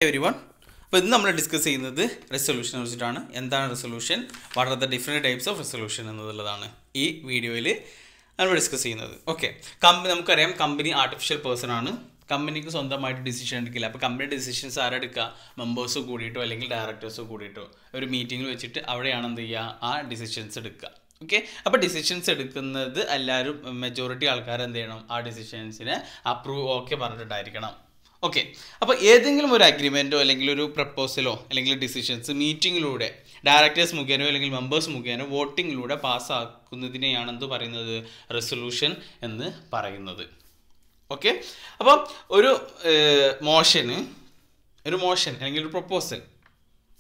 everyone. അപ്പോൾ ഇന്ന് നമ്മൾ ഡിസ്കസ് ചെയ്യുന്നത് റെസൊല്യൂഷനെ കുറിച്ചിട്ടാണ്. എന്താണ് resolution, what are the different types of resolution എന്നുള്ളതാണ് ഈ വീഡിയോയിൽ നമ്മൾ ഡിസ്കസ് ചെയ്യുന്നത്. ഓക്കെ, നമുക്കറിയാം കമ്പനി ആർട്ടിഫിഷ്യൽ പേഴ്സൺ ആണ്. കമ്പനിക്ക് സ്വന്തമായിട്ട് ഡിസിഷൻ എടുക്കില്ല. അപ്പോൾ കമ്പനി ഡിസിഷൻസ് ആരെടുക്കുക, മെമ്പേഴ്സ് കൂടിയിട്ടോ അല്ലെങ്കിൽ ഡയറക്ടേഴ്സോ കൂടിയിട്ടോ ഒരു മീറ്റിങ്ങിൽ വെച്ചിട്ട് അവിടെയാണ് എന്ത് ചെയ്യുക, ആ ഡിസിഷൻസ് എടുക്കുക. ഓക്കെ, അപ്പോൾ ഡിസിഷൻസ് എടുക്കുന്നത് എല്ലാവരും മെജോറിറ്റി ആൾക്കാർ എന്ത് ചെയ്യണം, ആ ഡിസിഷൻസിനെ അപ്രൂവ് ഓക്കെ പറഞ്ഞിട്ടുണ്ടായിരിക്കണം. ഓക്കെ, അപ്പോൾ ഏതെങ്കിലും ഒരു അഗ്രിമെൻറ്റോ അല്ലെങ്കിൽ ഒരു പ്രപ്പോസലോ അല്ലെങ്കിൽ ഡിസിഷൻസ് മീറ്റിങ്ങിലൂടെ ഡയറക്ടേഴ്സ് മുഖേനോ അല്ലെങ്കിൽ മെമ്പേഴ്സ് മുഖേനോ വോട്ടിങ്ങിലൂടെ പാസ്സാക്കുന്നതിനെയാണ് എന്ത് പറയുന്നത്, റെസൊല്യൂഷൻ എന്ന് പറയുന്നത്. ഓക്കെ, അപ്പോൾ ഒരു മോഷൻ അല്ലെങ്കിൽ ഒരു പ്രപ്പോസൽ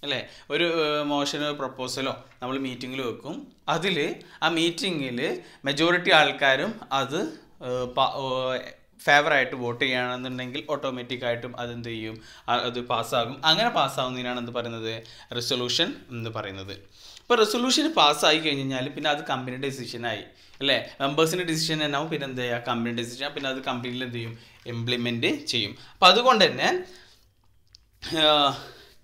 അല്ലേ, ഒരു മോഷനോ പ്രപ്പോസലോ നമ്മൾ മീറ്റിങ്ങിൽ വെക്കും. അതിൽ ആ മീറ്റിങ്ങിൽ മെജോറിറ്റി ആൾക്കാരും അത് ഫേവറായിട്ട് വോട്ട് ചെയ്യുകയാണെന്നുണ്ടെങ്കിൽ ഓട്ടോമാറ്റിക്കായിട്ടും അതെന്ത് ചെയ്യും, അത് പാസ്സാകും. അങ്ങനെ പാസ്സാകുന്നതിനാണ് എന്ത് പറയുന്നത്, റെസൊല്യൂഷൻ എന്ന് പറയുന്നത്. ഇപ്പോൾ റെസൊല്യൂഷൻ പാസ്സായി കഴിഞ്ഞാൽ പിന്നെ അത് കമ്പനിയുടെ ഡിസിഷനായി അല്ലേ, മെമ്പേഴ്സിൻ്റെ ഡിസിഷൻ എന്നാവും, പിന്നെ എന്ത് ചെയ്യുക, കമ്പനിയുടെ ഡിസിഷൻ, പിന്നെ അത് കമ്പനിയിൽ എന്ത് ചെയ്യും, ഇംപ്ലിമെൻറ്റ് ചെയ്യും. അപ്പോൾ അതുകൊണ്ട് തന്നെ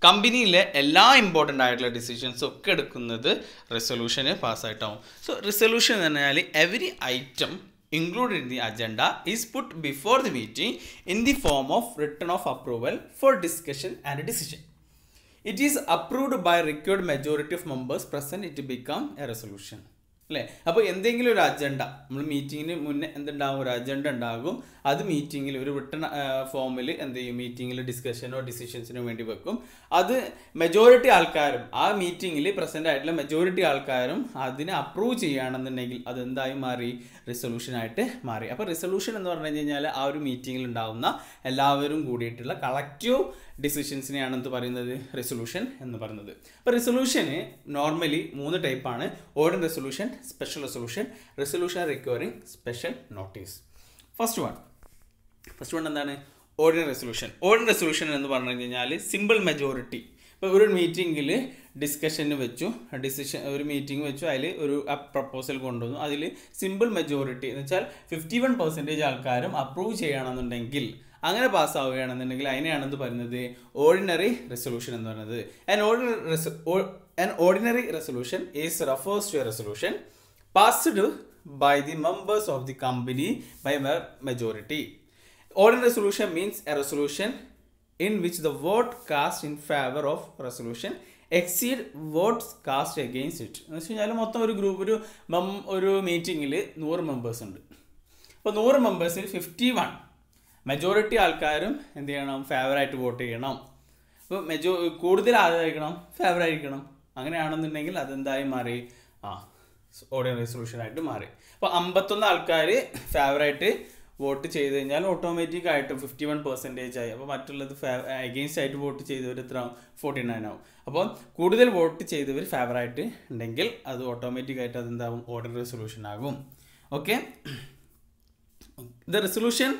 കമ്പനിയിലെ എല്ലാ ഇമ്പോർട്ടൻ്റ് ആയിട്ടുള്ള ഡിസിഷൻസും ഒക്കെ എടുക്കുന്നത് റെസൊല്യൂഷന് പാസ്സായിട്ടാവും. സോ റെസൊല്യൂഷൻ എന്ന് പറഞ്ഞാൽ every item included in the agenda is put before the meeting in the form of written of approval for discussion and decision. It is approved by required majority of members present. It become a resolution. അല്ലേ, അപ്പോൾ എന്തെങ്കിലും ഒരു agenda നമ്മൾ മീറ്റിങ്ങിന് മുന്നേ എന്തുണ്ടാകും, ഒരു agenda ഉണ്ടാകും. അത് മീറ്റിങ്ങിൽ ഒരു റിട്ടൺ ഫോമിൽ എന്ത് ചെയ്യും, മീറ്റിങ്ങിൽ ഡിസ്കഷനോ ഡിസിഷൻസിനോ വേണ്ടി വെക്കും. അത് മെജോറിറ്റി ആൾക്കാരും ആ മീറ്റിങ്ങിൽ പ്രസൻ്റ് ആയിട്ടുള്ള മെജോറിറ്റി ആൾക്കാരും അതിനെ അപ്രൂവ് ചെയ്യുകയാണെന്നുണ്ടെങ്കിൽ അതെന്തായി മാറി, റിസൊല്യൂഷനായിട്ട് മാറി. അപ്പോൾ റിസൊല്യൂഷൻ എന്ന് പറഞ്ഞു കഴിഞ്ഞാൽ ആ ഒരു മീറ്റിങ്ങിൽ ഉണ്ടാകുന്ന എല്ലാവരും കൂടിയിട്ടുള്ള കളക്റ്റീവ് ഡിസിഷൻസിനെയാണ് എന്ത് പറയുന്നത്, റെസൊല്യൂഷൻ എന്ന് പറയുന്നത്. അപ്പോൾ റിസൊല്യൂഷന് നോർമലി 3 ടൈപ്പാണ്: ordinary resolution, special resolution, resolution requiring special notice. First one എന്താണ്, ഓർഡിനറി റെസൊല്യൂഷൻ. ഓർഡിനറി റെസൊല്യൂഷൻ എന്ന് പറഞ്ഞു കഴിഞ്ഞാൽ സിമ്പിൾ മെജോറിറ്റി. ഇപ്പോൾ ഒരു മീറ്റിങ്ങിൽ ഡിസ്കഷന് വെച്ചു, ഒരു മീറ്റിംഗ് വെച്ചു, അതിൽ ഒരു പ്രപ്പോസൽ കൊണ്ടുവന്നു. അതിൽ സിമ്പിൾ മെജോറിറ്റി എന്ന് വെച്ചാൽ 51% ആൾക്കാരും അപ്രൂവ് ചെയ്യുകയാണെന്നുണ്ടെങ്കിൽ, അങ്ങനെ പാസ്സാവുകയാണെന്നുണ്ടെങ്കിൽ അതിനെയാണെന്ന് പറയുന്നത് ഓർഡിനറി റെസൊല്യൂഷൻ എന്ന് പറയുന്നത്. An ordinary resolution is refers to a resolution passed by the members of the company by a majority. Ordinary resolution means a resolution in which the vote cast in favor of resolution exceed votes cast against it. എന്ന് വെച്ച് കഴിഞ്ഞാൽ മൊത്തം ഒരു group ഒരു മീറ്റിങ്ങിൽ 100 members ഉണ്ട്. അപ്പോൾ 100 മെമ്പേഴ്സിൽ 51 majority ആൾക്കാരും എന്ത് ചെയ്യണം, ഫേവറായിട്ട് വോട്ട് ചെയ്യണം. അപ്പോൾ കൂടുതൽ ആരായിരിക്കണം, ഫേവറായിരിക്കണം. അങ്ങനെയാണെന്നുണ്ടെങ്കിൽ അതെന്തായി മാറി, ഓർഡിനറി റെസൊല്യൂഷനായിട്ട് മാറി. അപ്പോൾ 51 ആൾക്കാർ ഫേവറായിട്ട് വോട്ട് ചെയ്ത് കഴിഞ്ഞാൽ ഓട്ടോമാറ്റിക്കായിട്ട് 51% ആയി. അപ്പോൾ മറ്റുള്ളത് അഗെയിൻസ്റ്റ് ആയിട്ട് വോട്ട് ചെയ്തവർ എത്ര, 49 ആവും. അപ്പോൾ കൂടുതൽ വോട്ട് ചെയ്തവർ ഫേവറായിട്ട് ഉണ്ടെങ്കിൽ അത് ഓട്ടോമാറ്റിക്കായിട്ട് അതെന്താവും, ഓർഡിനറി റെസൊല്യൂഷൻ ആകും. Okay, the resolution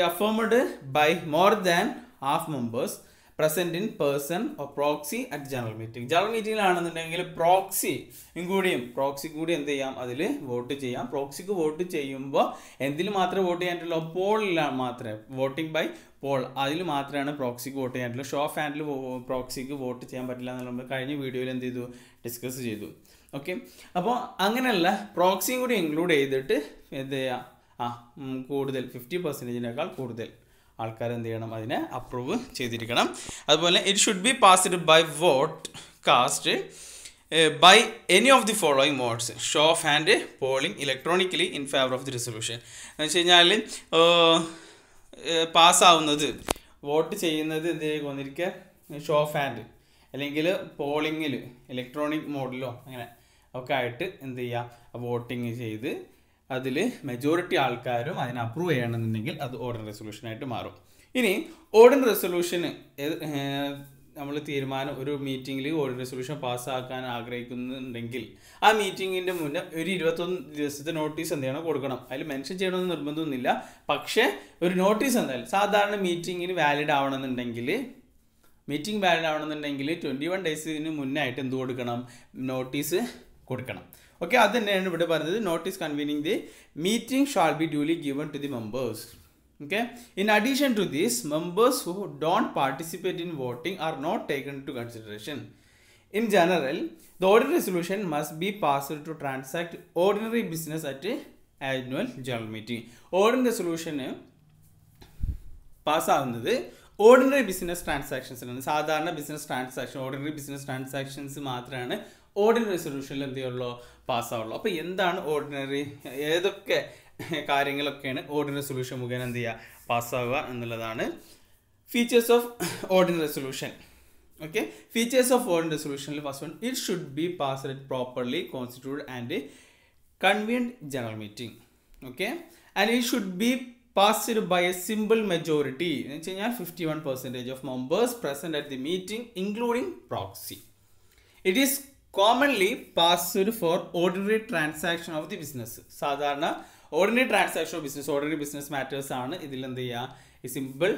affirmed by more than half members present in person or proxy at general meeting. General മീറ്റിങ്ങിലാണെന്നുണ്ടെങ്കിൽ പ്രോക്സി കൂടി എന്ത് ചെയ്യാം, അതിൽ വോട്ട് ചെയ്യാം. പ്രോക്സിക്ക് വോട്ട് ചെയ്യുമ്പോൾ എന്തിൽ മാത്രമേ വോട്ട് ചെയ്യാനുള്ളൂ, പോളിലാണ് മാത്രമേ, വോട്ടിംഗ് ബൈ പോൾ, അതിൽ മാത്രമാണ് പ്രോക്സിക്ക് വോട്ട് ചെയ്യാനുള്ളൂ. ഷോ ഓഫ് ഹാൻഡിൽ പ്രോക്സിക്ക് വോട്ട് ചെയ്യാൻ പറ്റില്ല എന്നുള്ള നമ്മൾ കഴിഞ്ഞ വീഡിയോയിൽ എന്ത് ചെയ്തു, ഡിസ്കസ് ചെയ്തു. ഓക്കെ, അപ്പോൾ അങ്ങനെയുള്ള പ്രോക്സിയും കൂടി ഇൻക്ലൂഡ് ചെയ്തിട്ട് എന്ത് ചെയ്യാം, കൂടുതൽ 50%-നേക്കാൾ കൂടുതൽ ആൾക്കാർ എന്ത് ചെയ്യണം, അതിനെ അപ്രൂവ് ചെയ്തിരിക്കണം. അതുപോലെ it should be passed by vote cast by any of the following modes: show of hand, polling, electronically in favour of the resolution. എന്ന് വെച്ച് കഴിഞ്ഞാൽ പാസ്സാവുന്നത്, വോട്ട് ചെയ്യുന്നത് എന്ത് കൊന്നിരിക്കുക, ഷോ ഓഫ് ഹാൻഡ് അല്ലെങ്കിൽ പോളിങ്ങിൽ ഇലക്ട്രോണിക് മോഡിലോ അങ്ങനെ ഒക്കെ ആയിട്ട് എന്ത് ചെയ്യുക, വോട്ടിങ് ചെയ്ത് അതിൽ മെജോറിറ്റി ആൾക്കാരും അതിനെ അപ്രൂവ് ചെയ്യണമെന്നുണ്ടെങ്കിൽ അത് ഓർഡിനറി റെസൊല്യൂഷനായിട്ട് മാറും. ഇനി ഓർഡിനറി റെസൊല്യൂഷന് നമ്മൾ തീരുമാനം, ഒരു മീറ്റിങ്ങിൽ ഓർഡിനറി റെസൊല്യൂഷൻ പാസ്സാക്കാൻ ആഗ്രഹിക്കുന്നുണ്ടെങ്കിൽ ആ മീറ്റിങ്ങിൻ്റെ മുന്നേ ഒരു 21 ദിവസത്തെ നോട്ടീസ് എന്ത് ചെയ്യണം, കൊടുക്കണം. അതിൽ മെൻഷൻ ചെയ്യണമെന്ന് നിർബന്ധമൊന്നുമില്ല, പക്ഷേ ഒരു നോട്ടീസ് എന്തായാലും സാധാരണ മീറ്റിങ്ങിന് വാലിഡ് ആവണമെന്നുണ്ടെങ്കിൽ 21 ഡേയ്സിന് മുന്നേ ആയിട്ട് എന്ത് കൊടുക്കണം, നോട്ടീസ് കൊടുക്കണം. ഓക്കെ, അത് തന്നെയാണ് ഇവിടെ പറയുന്നത്. Notice convening the meeting shall be duly given to the members. Okay. In addition to this, members who don't participate in voting are not taken into consideration. In general, the ordinary resolution must be passed to transact ordinary business at a annual general meeting. Ordinary resolution പാസ്സാകുന്നത് ordinary business ട്രാൻസാക്ഷൻസിനാണ്. സാധാരണ business transaction, ordinary business transactions മാത്രമാണ് ordinary റെസൊല്യൂഷനിൽ എന്ത് ചെയ്യുള്ളൂ, പാസ്സാവുള്ളൂ. അപ്പോൾ എന്താണ് ordinary, ഏതൊക്കെ കാര്യങ്ങളൊക്കെയാണ് ഓർഡിനറി റെസൊല്യൂഷൻ മുഖേന എന്ത് ചെയ്യുക, പാസ്സാവുക എന്നുള്ളതാണ്. Features of ordinary resolution. Okay, features of ordinary resolution. First one, it should be passed at properly constituted and convened general meeting. Okay, and it should be passed by a simple majority. 51% of members present at the meeting, including proxy. It is commonly passed for ordinary transaction of the business. സാധാരണ ordinary transaction of business, ordinary business matters ആണ് ഇതിൽ എന്ത് ചെയ്യുക, ഈ simple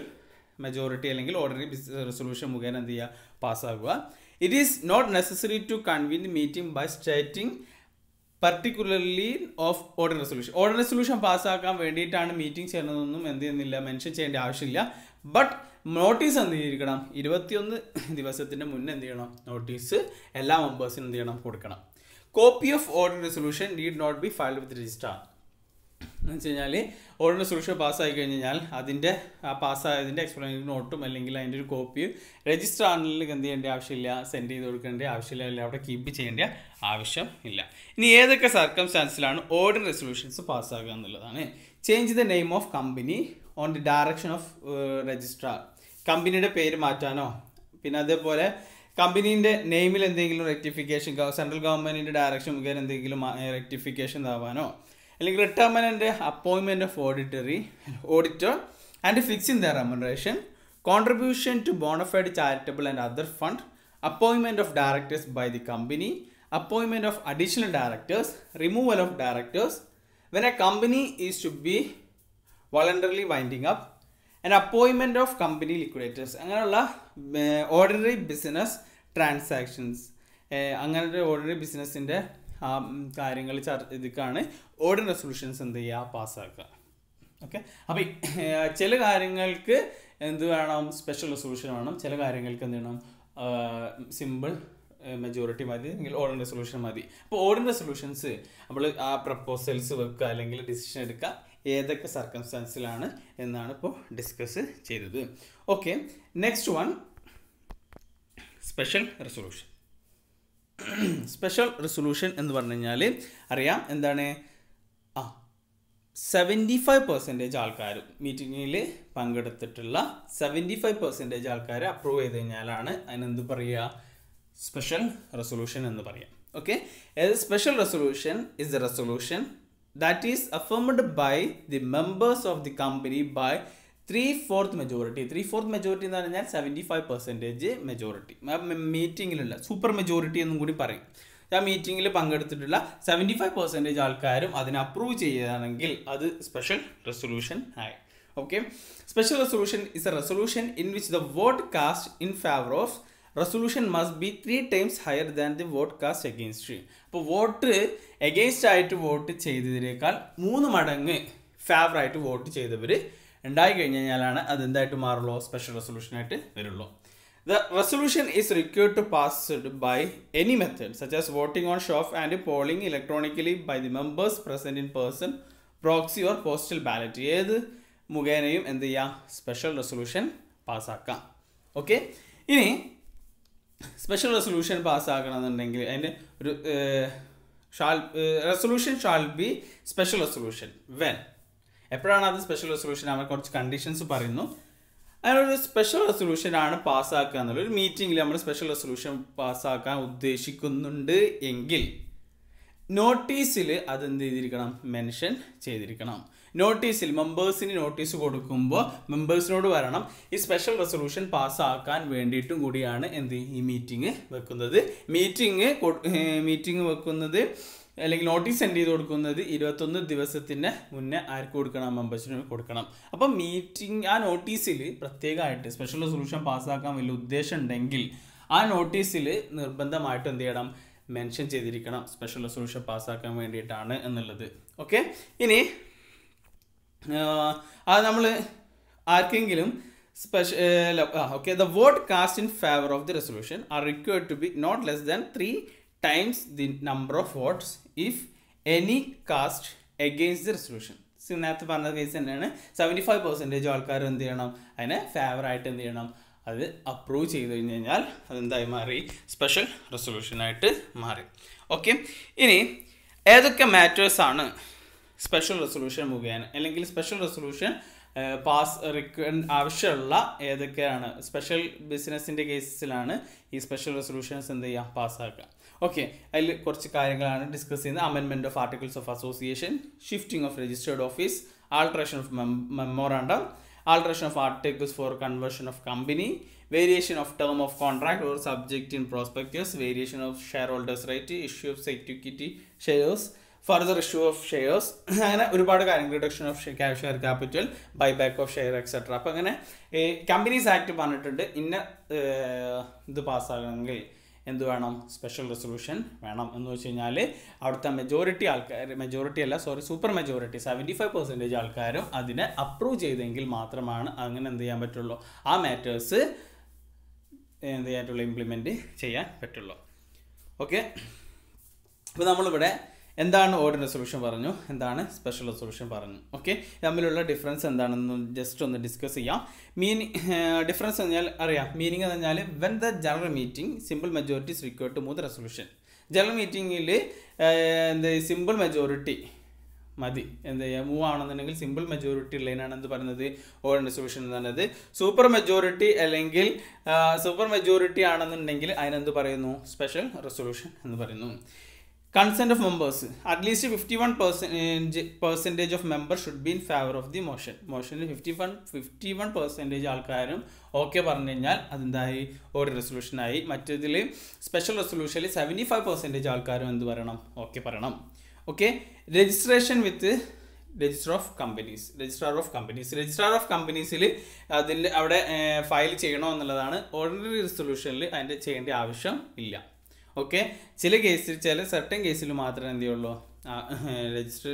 majority അല്ലെങ്കിൽ ordinary resolution മുഖേന എന്ത് ചെയ്യുക, പാസ്സാകുക. It is not necessary to convene meeting by stating particularly of ordinary resolution. Ordinary resolution പാസ്സാക്കാൻ വേണ്ടിയിട്ടാണ് മീറ്റിംഗ് ചെയ്യുന്നതൊന്നും എന്ത് ചെയ്യുന്നില്ല, മെൻഷൻ ചെയ്യേണ്ട ആവശ്യമില്ല. ബട്ട് നോട്ടീസ് എന്ത് ചെയ്തിരിക്കണം, 21 ദിവസത്തിൻ്റെ മുന്നേ എന്ത് ചെയ്യണം, നോട്ടീസ് എല്ലാ മെമ്പേഴ്സിനും എന്ത് ചെയ്യണം, കൊടുക്കണം. Copy of ordinary resolution need not be filed with registrar. എന്ന് വെച്ച് കഴിഞ്ഞാൽ ഓർഡിനറി റെസൊല്യൂഷൻ പാസ്സായി കഴിഞ്ഞാൽ അതിൻ്റെ പാസ്സായതിൻ്റെ എക്സ്പ്ലനേഷൻ നോട്ടും അല്ലെങ്കിൽ അതിൻ്റെ ഒരു കോപ്പി രജിസ്ട്രാറിൽ എന്ത് ചെയ്യേണ്ട ആവശ്യമില്ല, സെൻഡ് ചെയ്ത് കൊടുക്കേണ്ട ആവശ്യമില്ല, അല്ലെങ്കിൽ അവിടെ കീപ്പ് ചെയ്യേണ്ട ആവശ്യം ഇല്ല. ഇനി ഏതൊക്കെ സർക്കംസ്റ്റാൻസിലാണ് ഓർഡിനറി റെസൊല്യൂഷൻസ് പാസ്സാകുക എന്നുള്ളതാണ്. Change the name of company on the direction of registrar. കമ്പനിയുടെ പേര് മാറ്റാനോ, പിന്നെ അതേപോലെ കമ്പനീൻ്റെ നെയിമിൽ എന്തെങ്കിലും റെക്ടിഫിക്കേഷൻ, സെൻട്രൽ ഗവൺമെൻറ്റിൻ്റെ ഡയറക്ഷൻ മുഖേന എന്തെങ്കിലും റെക്ടിഫിക്കേഷൻ ആവാനോ, അല്ലെങ്കിൽ retirement appointment of auditor and fixing the remuneration, contribution to bona fide charitable and other fund, appointment of directors by the company, appointment of additional directors, removal of directors when a company is to be voluntarily winding up, and appointment of company liquidators. അങ്ങനെയുള്ള ordinary business transactions, അങ്ങനത്തെ ordinary ബിസിനസ്സിൻ്റെ കാര്യങ്ങൾ ഇതൊക്കെയാണ് ordinary resolutions എന്ത് ചെയ്യുക, പാസ്സാക്കുക. Okay, അപ്പോൾ ചില കാര്യങ്ങൾക്ക് എന്ത് വേണം, സ്പെഷ്യൽ റെസൊല്യൂഷൻ വേണം. ചില കാര്യങ്ങൾക്ക് എന്ത് വേണം, സിമ്പിൾ മെജോറിറ്റി മതി, അല്ലെങ്കിൽ ഓർഡിനറി റെസൊല്യൂഷൻ മതി. അപ്പോൾ ഓർഡിനറി റെസൊല്യൂഷൻസ് നമ്മൾ ആ പ്രപ്പോസൽസ് വെക്കുക അല്ലെങ്കിൽ ഡിസിഷൻ എടുക്കുക ഏതൊക്കെ സർക്കംസ്റ്റാൻസിലാണ് എന്നാണ് ഇപ്പോൾ ഡിസ്കസ് ചെയ്തത്. Okay, next one, special resolution. Special resolution എന്ന് പറഞ്ഞു കഴിഞ്ഞാൽ അറിയാം എന്താണ്, 75% ആൾക്കാർ മീറ്റിങ്ങിൽ പങ്കെടുത്തിട്ടുള്ള 75% ആൾക്കാർ അപ്രൂവ് ചെയ്ത് കഴിഞ്ഞാലാണ് അതിനെന്ത് പറയുക, സ്പെഷ്യൽ റെസൊല്യൂഷൻ എന്ന് പറയാം. Okay, special resolution is a resolution that is affirmed by the members of the company by 3/4 majority. 3/4 majority എന്ന് പറഞ്ഞാൽ 75% മെജോറിറ്റി. മീറ്റിങ്ങിലുള്ള സൂപ്പർ മെജോറിറ്റി എന്നും കൂടി പറയും. ആ മീറ്റിങ്ങിൽ പങ്കെടുത്തിട്ടുള്ള 75% ആൾക്കാരും അതിനെ അപ്രൂവ് ചെയ്യുകയാണെങ്കിൽ അത് സ്പെഷ്യൽ റെസൊല്യൂഷൻ ആയി. Okay, special resolution is a resolution in which the vote cast in favour of resolution must be 3 times higher than the vote cast against. അപ്പോൾ വോട്ട് എഗെയിൻസ്റ്റ് ആയിട്ട് വോട്ട് ചെയ്തതിനേക്കാൾ 3 മടങ്ങ് ഫേവറായിട്ട് വോട്ട് ചെയ്തവർ ഉണ്ടായി കഴിഞ്ഞ് കഴിഞ്ഞാലാണ് അതെന്തായിട്ട് മാറുള്ളൂ, സ്പെഷ്യൽ റെസൊല്യൂഷനായിട്ട് വരുള്ളൂ. The resolution is required to passed by any method such as voting on show and polling electronically by the members present in person, proxy or postal ballot. ഏത് മുഖേനയും എന്ത് ചെയ്യാം, സ്പെഷ്യൽ റെസൊല്യൂഷൻ പാസ്സാക്കാം. ഓക്കെ, ഇനി special resolution പാസ്സാക്കണമെന്നുണ്ടെങ്കിൽ അതിൻ്റെ ഒരു resolution shall be special resolution when, എപ്പോഴാണ് അത് special resolution, അവർ കുറച്ച് conditions പറയുന്നു. അതിനൊരു സ്പെഷ്യൽ റെസൊല്യൂഷനാണ് പാസ്സാക്കുക എന്നുള്ളത്. ഒരു മീറ്റിങ്ങിൽ നമ്മൾ സ്പെഷ്യൽ റെസൊല്യൂഷൻ പാസ്സാക്കാൻ ഉദ്ദേശിക്കുന്നുണ്ട് എങ്കിൽ നോട്ടീസിൽ അതെന്ത് ചെയ്തിരിക്കണം, മെൻഷൻ ചെയ്തിരിക്കണം. നോട്ടീസിൽ മെമ്പേഴ്സിന് നോട്ടീസ് കൊടുക്കുമ്പോൾ മെമ്പേഴ്സിനോട് പറയണം ഈ സ്പെഷ്യൽ റെസൊല്യൂഷൻ പാസ്സാക്കാൻ വേണ്ടിയിട്ടും കൂടിയാണ് എന്ത് ഈ മീറ്റിംഗ് വെക്കുന്നത്. മീറ്റിംഗ് വെക്കുന്നത് അല്ലെങ്കിൽ നോട്ടീസ് സെൻഡ് ചെയ്ത് കൊടുക്കുന്നത് 21 ദിവസത്തിന് മുന്നേ ആർക്ക് കൊടുക്കണം, മെമ്പേഴ്സിന് കൊടുക്കണം. അപ്പം ആ നോട്ടീസിൽ പ്രത്യേകമായിട്ട് സ്പെഷ്യൽ റെസൊല്യൂഷൻ പാസ്സാക്കാൻ വലിയ ഉദ്ദേശം ഉണ്ടെങ്കിൽ ആ നോട്ടീസിൽ നിർബന്ധമായിട്ട് എന്ത് ചെയ്യണം, മെൻഷൻ ചെയ്തിരിക്കണം സ്പെഷ്യൽ റെസൊല്യൂഷൻ പാസ്സാക്കാൻ വേണ്ടിയിട്ടാണ് എന്നുള്ളത്. ഓക്കെ, ഇനി അത് നമ്മൾ ആർക്കെങ്കിലും special okay, the vote cast in favor of the resolution are required to be not less than 3 times the number of votes if any cast against the resolution. നേരത്തെ പറഞ്ഞ case തന്നെയാണ്. 75% ആൾക്കാർ എന്ത് ചെയ്യണം, അതിനെ ഫേവർ ആയിട്ട് എന്ത് ചെയ്യണം, അത് അപ്രൂവ് ചെയ്ത് കഴിഞ്ഞ് കഴിഞ്ഞാൽ അതെന്തായി മാറി, സ്പെഷ്യൽ റെസൊല്യൂഷനായിട്ട് മാറി. ഓക്കെ, ഇനി ഏതൊക്കെ മാറ്റേഴ്സാണ് സ്പെഷ്യൽ റെസൊല്യൂഷൻ മുഖേന അല്ലെങ്കിൽ സ്പെഷ്യൽ റെസൊല്യൂഷൻ ആവശ്യമുള്ള ഏതൊക്കെയാണ് സ്പെഷ്യൽ ബിസിനസ്സിൻ്റെ കേസിലാണ് ഈ സ്പെഷ്യൽ റെസൊല്യൂഷൻസ് എന്ത് ചെയ്യുക, പാസ്സാക്കുക. ഓക്കെ, അതിൽ കുറച്ച് കാര്യങ്ങളാണ് ഡിസ്കസ് ചെയ്യുന്നത്. Amendment of articles of association, shifting of registered office, alteration of memorandum, alteration of articles for conversion of company, variation of term of contract or subject in prospectus, variation of share holders right, issue of security shares, further issue of shares, അങ്ങനെ ഒരുപാട് കാര്യങ്ങൾ, reduction of share capital, buyback of share etcetera. അപ്പോൾ അങ്ങനെ companies act പറഞ്ഞിട്ടുണ്ട് ഇന്ന ഇത് പാസ്സാകണമെങ്കിൽ എന്ത് വേണം, സ്പെഷ്യൽ റെസൊല്യൂഷൻ വേണം എന്ന് വെച്ച് കഴിഞ്ഞാൽ അവിടുത്തെ സൂപ്പർ മെജോറിറ്റി 75% ആൾക്കാരും അതിനെ അപ്രൂവ് ചെയ്തെങ്കിൽ മാത്രമാണ് അങ്ങനെ എന്ത് ചെയ്യാൻ പറ്റുള്ളൂ, ആ മാറ്റേഴ്സ് എന്ത് ചെയ്യാറ്റുള്ളൂ, ഇംപ്ലിമെൻറ്റ് ചെയ്യാൻ പറ്റുള്ളൂ. ഓക്കെ, അപ്പോൾ നമ്മളിവിടെ എന്താണ് ഓർഡിനറി റെസൊല്യൂഷൻ പറഞ്ഞു, എന്താണ് സ്പെഷ്യൽ റെസൊല്യൂഷൻ പറഞ്ഞു. ഓക്കെ, തമ്മിലുള്ള ഡിഫറൻസ് എന്താണെന്ന് ജസ്റ്റ് ഒന്ന് ഡിസ്കസ് ചെയ്യാം. ഡിഫറൻസ് എന്ന് പറഞ്ഞാൽ അറിയാം, മീനിങ് എന്ന് പറഞ്ഞാൽ when the general meeting simple majority is required to move the resolution. General മീറ്റിങ്ങിൽ സിമ്പിൾ മെജോറിറ്റി മതി എന്ത് ചെയ്യുക, മൂവ് ആണെന്നുണ്ടെങ്കിൽ സിമ്പിൾ മെജോറിറ്റി ഉള്ളതിനാണ് എന്ത് പറയുന്നത്, ഓർഡിനറി റെസൊല്യൂഷൻ എന്ന് പറയുന്നത്. സൂപ്പർ മെജോറിറ്റി അല്ലെങ്കിൽ സൂപ്പർ മെജോറിറ്റി ആണെന്നുണ്ടെങ്കിൽ അതിനെന്ത് പറയുന്നു, സ്പെഷ്യൽ റെസൊല്യൂഷൻ എന്ന് പറയുന്നു. Consent of members, at least 51% of members should be in favor of the motion. മോഷനിൽ 51% ആൾക്കാരും ഓക്കെ പറഞ്ഞു കഴിഞ്ഞാൽ അതെന്തായി, ഒരു റെസൊല്യൂഷനായി. മറ്റേതിൽ സ്പെഷ്യൽ റെസൊല്യൂഷനിൽ 75% ആൾക്കാരും എന്ത് പറയണം, ഓക്കെ പറയണം. Okay, registration with register of കമ്പനീസിൽ അതിൽ അവിടെ ഫയൽ ചെയ്യണോ എന്നുള്ളതാണ്. ഓർഡിനറി റെസൊല്യൂഷനിൽ അതിൻ്റെ ചെയ്യേണ്ട ആവശ്യം ഇല്ല. ഓക്കെ, ചില സർട്ടൻ കേസിൽ മാത്രമേ എന്ത് ചെയ്യുള്ളൂ, രജിസ്റ്റർ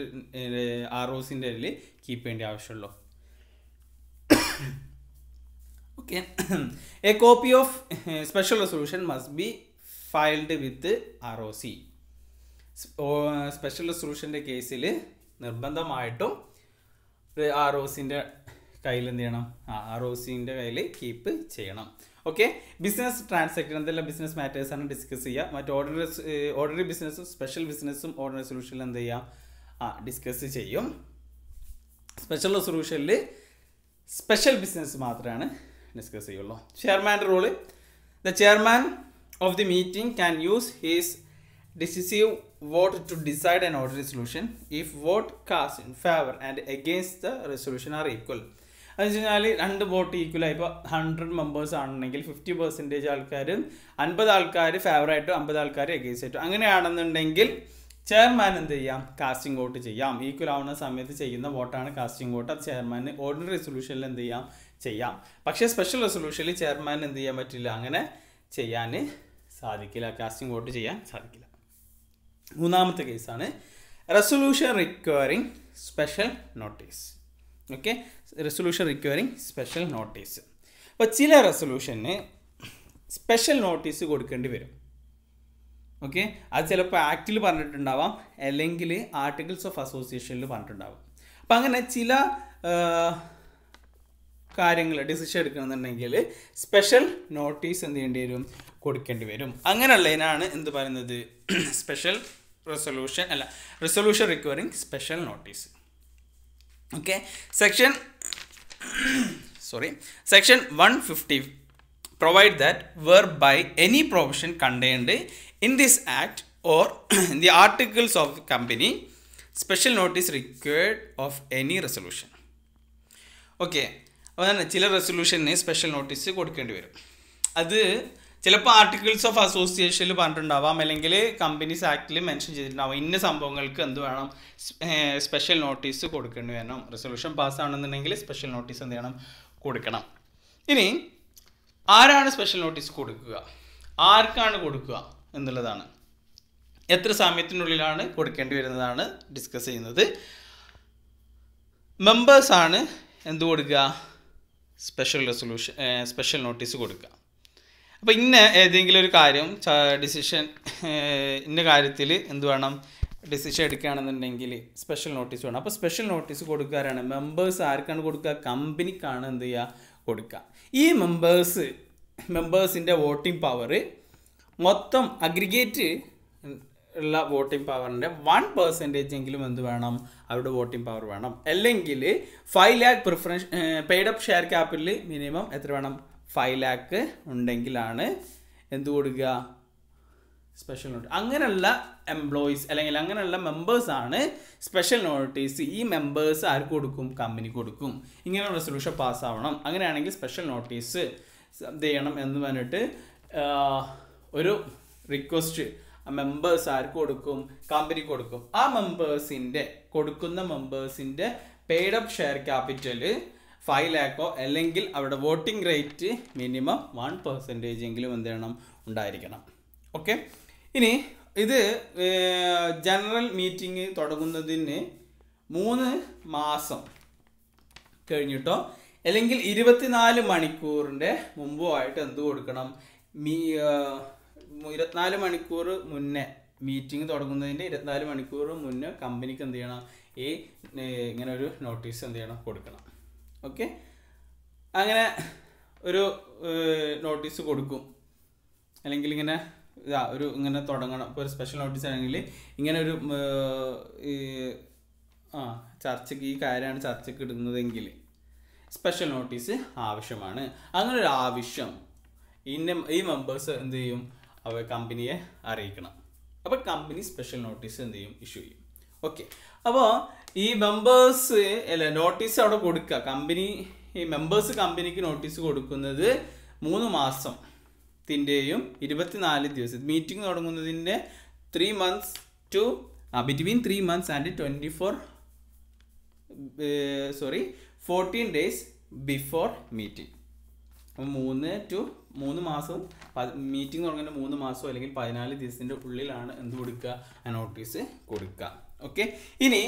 ROCൻ്റെ അതിൽ കീപ്പ് ചെയ്യേണ്ട ആവശ്യമുള്ളൂ. Okay, a copy of special resolution must be filed with ROC. Special റെസൊല്യൂഷൻ്റെ കേസിൽ നിർബന്ധമായിട്ടും ROCൻ്റെ കയ്യിൽ എന്ത് ചെയ്യണം, ROCൻ്റെ കയ്യിൽ കീപ്പ് ചെയ്യണം. ഓക്കെ, ബിസിനസ് ട്രാൻസാക്ഷൻ എന്തെല്ലാം ബിസിനസ് മാറ്റേഴ്സാണ് ഡിസ്കസ് ചെയ്യുക. മറ്റ് ഓർഡിനറി ബിസിനസ്സും സ്പെഷ്യൽ ബിസിനസ്സും ഓർഡിനറി റെസൊല്യൂഷനിൽ എന്ത് ചെയ്യാം, ഡിസ്കസ് ചെയ്യും. സ്പെഷ്യൽ റെസൊല്യൂഷനിൽ സ്പെഷ്യൽ ബിസിനസ് മാത്രമാണ് ഡിസ്കസ് ചെയ്യുള്ളൂ. ചെയർമാൻ്റെ role, the chairman of the meeting can use his decisive vote to decide an ordinary resolution if vote cast in favor and against the resolution are equal. എന്ന് വെച്ച് കഴിഞ്ഞാൽ 2 vote ഈക്വലായി, ഇപ്പോൾ 100 members ആണെന്നെങ്കിൽ 50% ആൾക്കാരും 50 ആൾക്കാർ ഫേവറായിട്ടും 50 ആൾക്കാർ എഗെയിൻസ്റ്റ് ആയിട്ടും അങ്ങനെയാണെന്നുണ്ടെങ്കിൽ ചെയർമാൻ എന്ത് ചെയ്യാം, കാസ്റ്റിംഗ് വോട്ട് ചെയ്യാം. ഈക്വൽ ആവുന്ന സമയത്ത് ചെയ്യുന്ന വോട്ടാണ് കാസ്റ്റിംഗ് വോട്ട്. അത് ചെയർമാന് ഓർഡിനറി റെസൊല്യൂഷനിൽ എന്ത് ചെയ്യാം. പക്ഷേ സ്പെഷ്യൽ റെസൊല്യൂഷനിൽ ചെയർമാൻ എന്ത് ചെയ്യാൻ പറ്റില്ല, അങ്ങനെ ചെയ്യാൻ സാധിക്കില്ല, കാസ്റ്റിംഗ് വോട്ട് ചെയ്യാൻ സാധിക്കില്ല. മൂന്നാമത്തെ കേസാണ് resolution requiring special notice. Okay, resolution requiring special notice. അപ്പോൾ ചില റെസൊല്യൂഷന് സ്പെഷ്യൽ നോട്ടീസ് കൊടുക്കേണ്ടി വരും. ഓക്കെ, അത് ചിലപ്പോൾ ആക്റ്റിൽ പറഞ്ഞിട്ടുണ്ടാവാം, അല്ലെങ്കിൽ ആർട്ടിക്കിൾസ് ഓഫ് അസോസിയേഷനിൽ പറഞ്ഞിട്ടുണ്ടാവാം. അപ്പം അങ്ങനെ ചില കാര്യങ്ങൾ ഡിസിഷൻ എടുക്കണമെന്നുണ്ടെങ്കിൽ സ്പെഷ്യൽ നോട്ടീസ് എന്ത് ചെയ്യേണ്ടി വരും, കൊടുക്കേണ്ടി വരും. അങ്ങനെയുള്ളതിനാണ് എന്ത് പറയുന്നത്, special resolution requiring special notice. Okay, section 150 provide that whereby any provision contained in this act or in the articles of the company, special notice required of any resolution. Okay, അപ്പോൾ ചില resolution special notice കൊടുക്കേണ്ടി വരും. അത് ചിലപ്പോൾ articles of അസോസിയേഷനിൽ പറഞ്ഞിട്ടുണ്ടാവാം, അല്ലെങ്കിൽ companies ആക്ടിൽ mention ചെയ്തിട്ടുണ്ടാവാം, ഇന്ന സംഭവങ്ങൾക്ക് എന്ത് വേണം, സ്പെഷ്യൽ നോട്ടീസ് കൊടുക്കേണ്ടി വരണം. റെസൊല്യൂഷൻ പാസ്സാണെന്നുണ്ടെങ്കിൽ സ്പെഷ്യൽ നോട്ടീസ് എന്ത് ചെയ്യണം, കൊടുക്കണം. ഇനി ആരാണ് സ്പെഷ്യൽ നോട്ടീസ് കൊടുക്കുക, ആർക്കാണ് കൊടുക്കുക എന്നുള്ളതാണ്, എത്ര സമയത്തിനുള്ളിലാണ് കൊടുക്കേണ്ടി വരുന്നതാണ് ഡിസ്കസ് ചെയ്യുന്നത്. മെമ്പേഴ്സാണ് എന്ത് കൊടുക്കുക, സ്പെഷ്യൽ നോട്ടീസ് കൊടുക്കുക. അപ്പോൾ ഏതെങ്കിലും ഒരു കാര്യം ഡിസിഷൻ ഇന്ന കാര്യത്തിൽ എന്ത് വേണം, ഡിസിഷൻ എടുക്കുകയാണെന്നുണ്ടെങ്കിൽ സ്പെഷ്യൽ നോട്ടീസ് വേണം. അപ്പോൾ സ്പെഷ്യൽ നോട്ടീസ് കൊടുക്കാറാണ് മെമ്പേഴ്സ് ആർക്കാണ് കൊടുക്കുക, കമ്പനിക്കാണ് എന്ത് ചെയ്യുക കൊടുക്കുക. ഈ മെമ്പേഴ്സിൻ്റെ വോട്ടിംഗ് പവർ മൊത്തം അഗ്രിഗേറ്റ് ഉള്ള വോട്ടിംഗ് പവറിൻ്റെ 1% എങ്കിലും എന്ത് വേണം, അവരുടെ വോട്ടിംഗ് പവർ വേണം. അല്ലെങ്കിൽ 5 lakh preference paid up share capital minimum എത്ര വേണം, 5 lakh ഉണ്ടെങ്കിലാണ് എന്ത് കൊടുക്കുക, സ്പെഷ്യൽ നോട്ടീസ്. അങ്ങനെയുള്ള എംപ്ലോയീസ് അല്ലെങ്കിൽ അങ്ങനെയുള്ള മെമ്പേഴ്സാണ് സ്പെഷ്യൽ നോട്ടീസ്. ഈ മെമ്പേഴ്സ് ആർക്ക് കൊടുക്കും, കമ്പനി കൊടുക്കും. ഇങ്ങനെ റെസൊല്യൂഷൻ പാസ്സാവണം. അങ്ങനെയാണെങ്കിൽ സ്പെഷ്യൽ നോട്ടീസ് എന്ത് ചെയ്യണം എന്ന് പറഞ്ഞിട്ട് ഒരു റിക്വസ്റ്റ് മെമ്പേഴ്സ് ആർക്ക് കൊടുക്കും, കമ്പനി കൊടുക്കും. ആ കൊടുക്കുന്ന മെമ്പേഴ്സിൻ്റെ paid up share capital 5 lakh അല്ലെങ്കിൽ അവരുടെ വോട്ടിംഗ് റേറ്റ് മിനിമം 1% എങ്കിലും എന്ത് ചെയ്യണം, ഉണ്ടായിരിക്കണം. ഓക്കെ. ഇനി ഇത് ജനറൽ മീറ്റിംഗ് തുടങ്ങുന്നതിന് 3 മാസം കഴിഞ്ഞിട്ടോ അല്ലെങ്കിൽ 24 മണിക്കൂറിൻ്റെ മുമ്പോ ആയിട്ട് എന്ത് കൊടുക്കണം, 24 മണിക്കൂർ മുന്നേ, മീറ്റിംഗ് തുടങ്ങുന്നതിൻ്റെ 24 മണിക്കൂർ മുന്നേ കമ്പനിക്ക് എന്ത് ചെയ്യണം, ഇങ്ങനെ ഒരു നോട്ടീസ് എന്ത് ചെയ്യണം, കൊടുക്കണം. ഓക്കെ. അങ്ങനെ ഒരു നോട്ടീസ് കൊടുക്കും. അല്ലെങ്കിൽ ഇങ്ങനെ ഇങ്ങനെ തുടങ്ങണം. ഇപ്പോൾ ഒരു സ്പെഷ്യൽ നോട്ടീസ് ആണെങ്കിൽ ഇങ്ങനെ ഒരു ചർച്ചയ്ക്ക് ഈ കാര്യമാണ് ചർച്ചയ്ക്ക് ഇടുന്നതെങ്കിൽ സ്പെഷ്യൽ നോട്ടീസ് ആവശ്യമാണ്. അങ്ങനെ ഒരു ആവശ്യം ഈ മെമ്പേഴ്സ് എന്ത് ചെയ്യും, കമ്പനിയെ അറിയിക്കണം. അപ്പോൾ കമ്പനി സ്പെഷ്യൽ നോട്ടീസ് എന്ത് ചെയ്യും, ഇഷ്യൂ ചെയ്യും. ഓക്കെ. അപ്പോൾ ഈ മെമ്പേഴ്സ് നോട്ടീസ് അവിടെ കൊടുക്കുക. ഈ മെമ്പേഴ്സ് കമ്പനിക്ക് നോട്ടീസ് കൊടുക്കുന്നത് 3 മാസത്തിൻ്റെയും 24 ദിവസം, meeting തുടങ്ങുന്നതിൻ്റെ 3 months to between 3 months and 14 days before meeting. 3 മാസം, മീറ്റിംഗ് തുടങ്ങുന്ന 3 മാസം അല്ലെങ്കിൽ 14 ദിവസത്തിൻ്റെ ഉള്ളിലാണ് എന്ത് കൊടുക്കുക, ആ നോട്ടീസ് കൊടുക്കുക. ഓക്കെ. ഇനി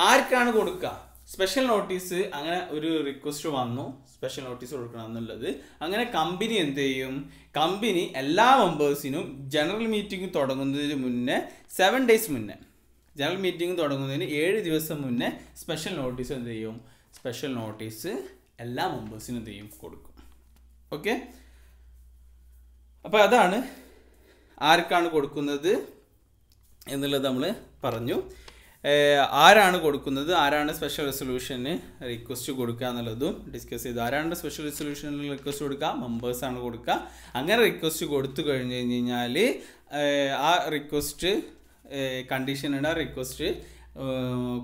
ആർക്കാണ് കൊടുക്കുക, സ്പെഷ്യൽ നോട്ടീസ്. അങ്ങനെ ഒരു റിക്വസ്റ്റ് വന്നു സ്പെഷ്യൽ നോട്ടീസ് കൊടുക്കണം എന്നുള്ളത്. അങ്ങനെ കമ്പനി എന്ത് ചെയ്യും, കമ്പനി എല്ലാ മെമ്പേഴ്സിനും ജനറൽ മീറ്റിംഗ് തുടങ്ങുന്നതിന് മുന്നേ 7 days മുന്നേ, ജനറൽ മീറ്റിംഗ് തുടങ്ങുന്നതിന് 7 ദിവസം മുന്നേ സ്പെഷ്യൽ നോട്ടീസ് എന്ത് ചെയ്യും, സ്പെഷ്യൽ നോട്ടീസ് എല്ലാ മെമ്പേഴ്സിനും എന്ത് ചെയ്യും, കൊടുക്കും. ഓക്കെ. അപ്പോൾ അതാണ് ആർക്കാണ് കൊടുക്കുന്നത് എന്നുള്ളത് നമ്മൾ പറഞ്ഞു. ആരാണ് കൊടുക്കുന്നത്, ആരാണ് സ്പെഷ്യൽ റെസൊല്യൂഷന് റിക്വസ്റ്റ് കൊടുക്കുക എന്നുള്ളതും ഡിസ്കസ് ചെയ്തു. ആരാണ് സ്പെഷ്യൽ റെസൊല്യൂഷനിൽ റിക്വസ്റ്റ് കൊടുക്കുക, മെമ്പേഴ്സാണ് കൊടുക്കുക. അങ്ങനെ റിക്വസ്റ്റ് കൊടുത്തു കഴിഞ്ഞ് കഴിഞ്ഞാൽ ആ റിക്വസ്റ്റ് കണ്ടീഷനുണ്ട്. ആ റിക്വസ്റ്റ്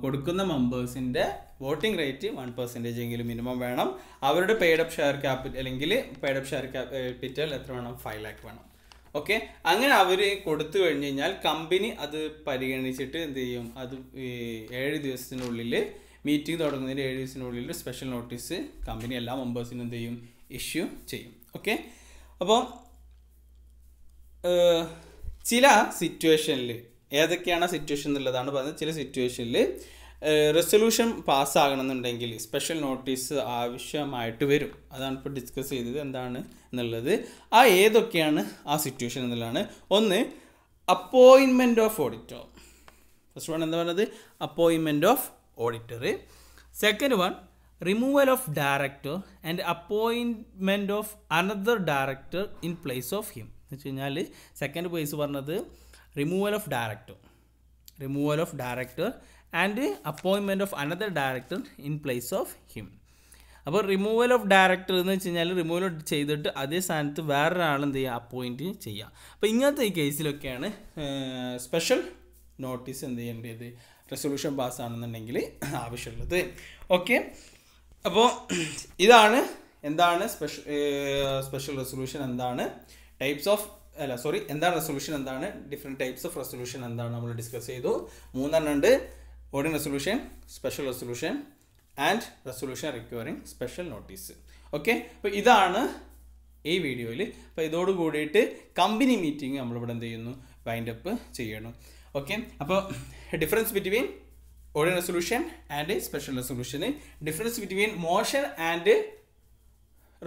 കൊടുക്കുന്ന മെമ്പേഴ്സിൻ്റെ വോട്ടിംഗ് റേറ്റ് 1% എങ്കിലും മിനിമം വേണം. അവരുടെ പെയ്ഡ് അപ്പ് ഷെയർ ക്യാപിറ്റൽ അല്ലെങ്കിൽ പെയ്ഡ് അപ്പ് ഷെയർ ക്യാപിറ്റൽ എത്ര വേണം, 5 lakh വേണം. ഓക്കെ. അങ്ങനെ അവർ കൊടുത്തു കഴിഞ്ഞ് കഴിഞ്ഞാൽ കമ്പനി അത് പരിഗണിച്ചിട്ട് എന്ത് ചെയ്യും, അത് 7 ദിവസത്തിനുള്ളിൽ, മീറ്റിംഗ് തുടങ്ങുന്നതിന് 7 ദിവസത്തിനുള്ളിൽ സ്പെഷ്യൽ നോട്ടീസ് കമ്പനി എല്ലാ മെമ്പേഴ്സിനും എന്ത് ചെയ്യും, ഇഷ്യൂ ചെയ്യും. ഓക്കെ. അപ്പോൾ ചില സിറ്റുവേഷനിൽ, ഏതൊക്കെയാണ് സിറ്റുവേഷൻ എന്നുള്ളതാണ് പറഞ്ഞത്. ചില സിറ്റുവേഷനിൽ റെസൊല്യൂഷൻ പാസ്സാകണമെന്നുണ്ടെങ്കിൽ സ്പെഷ്യൽ നോട്ടീസ് ആവശ്യമായിട്ട് വരും. അതാണ് ഇപ്പോൾ ഡിസ്കസ് ചെയ്തത് എന്താണ് എന്നുള്ളത്. ഏതൊക്കെയാണ് ആ സിറ്റുവേഷൻ എന്നുള്ളതാണ്. ഒന്ന്, appointment of auditor. First one എന്താ പറയുന്നത്, appointment of auditor. Second one, removal of director and appointment of another director in place of him. എന്ന് വെച്ച് കഴിഞ്ഞാൽ സെക്കൻഡ് പ്ലേസ് പറഞ്ഞത് removal of director and appointment of another director in place of him. അപ്പോൾ removal of director എന്ന് വെച്ച് കഴിഞ്ഞാൽ removal ചെയ്തിട്ട് അതേ സ്ഥാനത്ത് വേറൊരാൾ എന്ത് ചെയ്യുക, അപ്പോയിൻറ്റ് ചെയ്യുക. അപ്പോൾ ഇങ്ങനത്തെ ഈ കേസിലൊക്കെയാണ് സ്പെഷ്യൽ നോട്ടീസ് എന്ത് ചെയ്യേണ്ടത്, റെസൊല്യൂഷൻ പാസ്സാണെന്നുണ്ടെങ്കിൽ ആവശ്യമുള്ളത്. ഓക്കെ. അപ്പോൾ ഇതാണ് എന്താണ് സ്പെഷ്യൽ റെസൊല്യൂഷൻ എന്താണ്, എന്താണ് റെസൊല്യൂഷൻ എന്താണ്, ഡിഫറെൻറ്റ് ടൈപ്സ് ഓഫ് റെസൊല്യൂഷൻ എന്താണ് നമ്മൾ ഡിസ്കസ് ചെയ്തു. 3 ഉണ്ട്: ordinary resolution, special resolution and resolution requiring special notice. Okay. അപ്പോൾ ഇതാണ് ഈ വീഡിയോയിൽ. അപ്പോൾ ഇതോട് കൂടിയിട്ട് കമ്പനി മീറ്റിംഗ് നമ്മളിവിടെ എന്ത് ചെയ്യുന്നു, വൈൻഡ് അപ്പ് ചെയ്യണം. ഓക്കെ. അപ്പോൾ difference between ordinary resolution and special resolution. Difference between motion and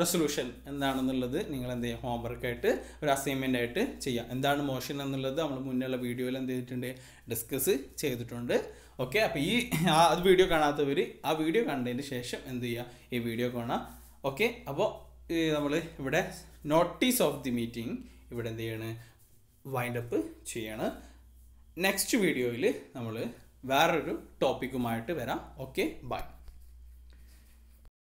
resolution എന്താണെന്നുള്ളത് നിങ്ങൾ എന്ത് ചെയ്യുക, ഹോംവർക്കായിട്ട് ഒരു അസൈൻമെൻ്റ് ആയിട്ട് ചെയ്യുക. എന്താണ് മോഷൻ എന്നുള്ളത് നമ്മൾ മുന്നേയുള്ള വീഡിയോയിൽ എന്ത് ചെയ്തിട്ടുണ്ട്, ഡിസ്കസ് ചെയ്തിട്ടുണ്ട്. ഓക്കെ, അപ്പോൾ അത് വീഡിയോ കാണാത്തവർ ആ വീഡിയോ കണ്ടതിന് ശേഷം എന്ത് ചെയ്യുക, ഈ വീഡിയോ കാണാം. ഓക്കെ, അപ്പോൾ നമ്മൾ ഇവിടെ നോട്ടീസ് ഓഫ് ദി മീറ്റിംഗ് ഇവിടെ എന്ത് ചെയ്യണം, വൈൻഡപ്പ് ചെയ്യണം. നെക്സ്റ്റ് വീഡിയോയിൽ നമ്മൾ വേറൊരു ടോപ്പിക്കുമായിട്ട് വരാം. Okay, by.